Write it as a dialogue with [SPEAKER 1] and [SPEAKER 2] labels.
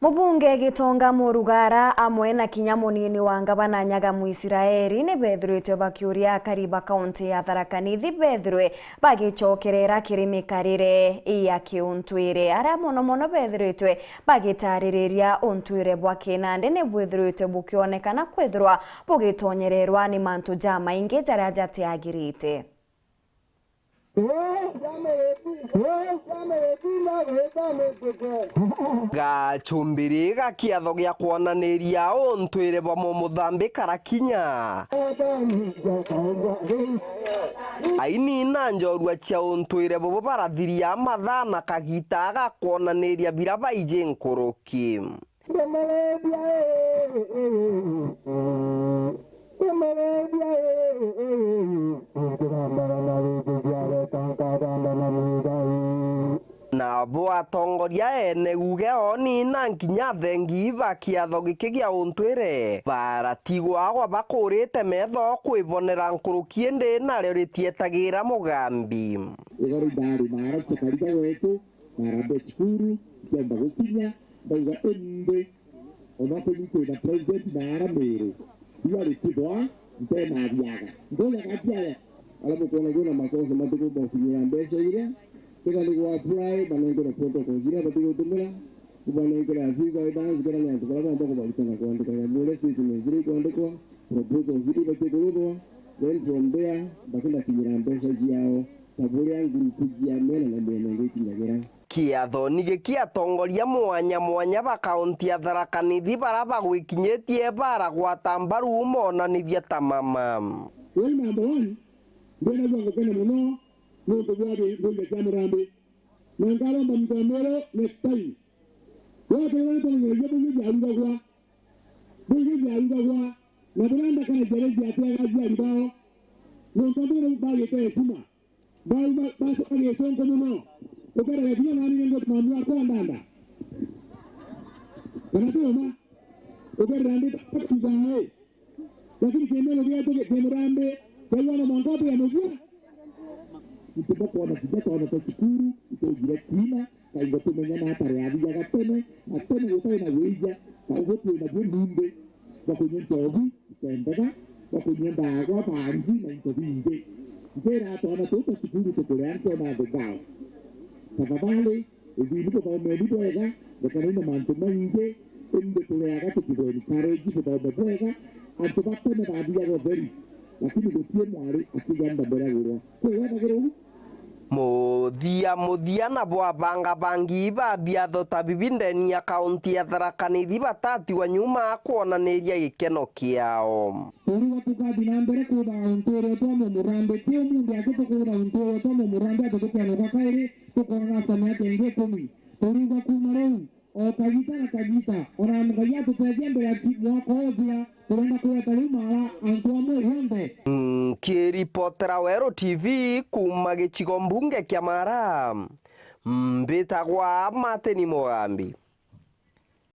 [SPEAKER 1] Mubunge Gitonga Murugara amwe na kinya munini wa ngabana Nyagamu Israeli ne bethirwe bakiuria kariba kaunti ya Tharaka Nithi bethirwe bagicokerera kirimikarire iya kiuntwire ara mono bethirwe bagitariria untwire bwa kinande ne bwethirwe bukionekana kwethirwa bugitonyererwa ni mantu jama inge jara jatiagirite.
[SPEAKER 2] Gachumbiri gakiatho gia kuonaniria untwire bwa Muthambi karakinya aini na njorua cia untwire bwo barathiria mathana kagita ga kuonaniria biraba ije nkuruki na bo atongoria ene guge oni na nkinya thengi bakiatho giki gia untwire baratigwa gwa bakurite metho kwibonera nkuruki ende naryo ritietagira mugambi
[SPEAKER 3] igari ndari mara tsakarika wetu mara betskuru tenda gukinya baiga ende onapo niko na president mara mere yari kidwa ntena biaga ngoja katia alapo kuna makosa matuko bofinya mbesha ile kega ni kwa apply banengo na protocol zile batiko tumela kubanengo na zika dance kana na tukala na ndoko bakitanga kuandika ya mule sisi zile kuandika proposal zile batiko then from there bakenda kinyira mbesha yao taburi ya group ya mena na benengo kinyagera
[SPEAKER 2] kiatho ni gikiatongoria mwanya ba kaunti ya Tharaka Nithi baraba gwikinyetie bara gwata mbaru monanithia tamama
[SPEAKER 3] wewe number 1 mbona ngo kana muno nuko bwade bunge kamurambe nangalomba mtomero next time wote ngejebo ngejaliwa na bulanda kana jereji atega jali ntomero bali tesima bali basi kali sonko muno ukara kile nani ngo mamua kwa ndanda kanatoma ukara ndanda tuzae lakini kimelo vya kamurambe kwa mangapo ya mvua kwa na kijana wanashukuru itogira kina kaingo tumenya hatari ya vija gatene atene utoe na weja kaingo na bundumbe kwa kwenye tobi tendeka kwa kwenye bagwa bangi na ntobinde ngera atona toto shukuru tukuleanto na the girls tafadhali ndiko kwa medito ega bekanina manto mange ende kuleaga tukiboni courage kwa bebega atubakone badia go very lakini gotie mwari akiganda beragurwa kwa wabagero
[SPEAKER 2] muthia na bwa bangi ba biatho tabibindeni ya kaunti ya Tharaka Nithi batati wa nyuma kuonaniria gikeno kiao
[SPEAKER 3] turi watukadi na mbere kuba untwire twa murambe tio mundu akitukuura untwire twa murambe atukeno kakaire tukona sana tenge kumi turi wakumare o kagita ona mgaya tupeje mbere mwako obia tunaenda kuleta mara antuamo yonde
[SPEAKER 2] kiripotera Wero TV kuma gicigo mbunge kia Mara mbitagwa Mateni Mugambi.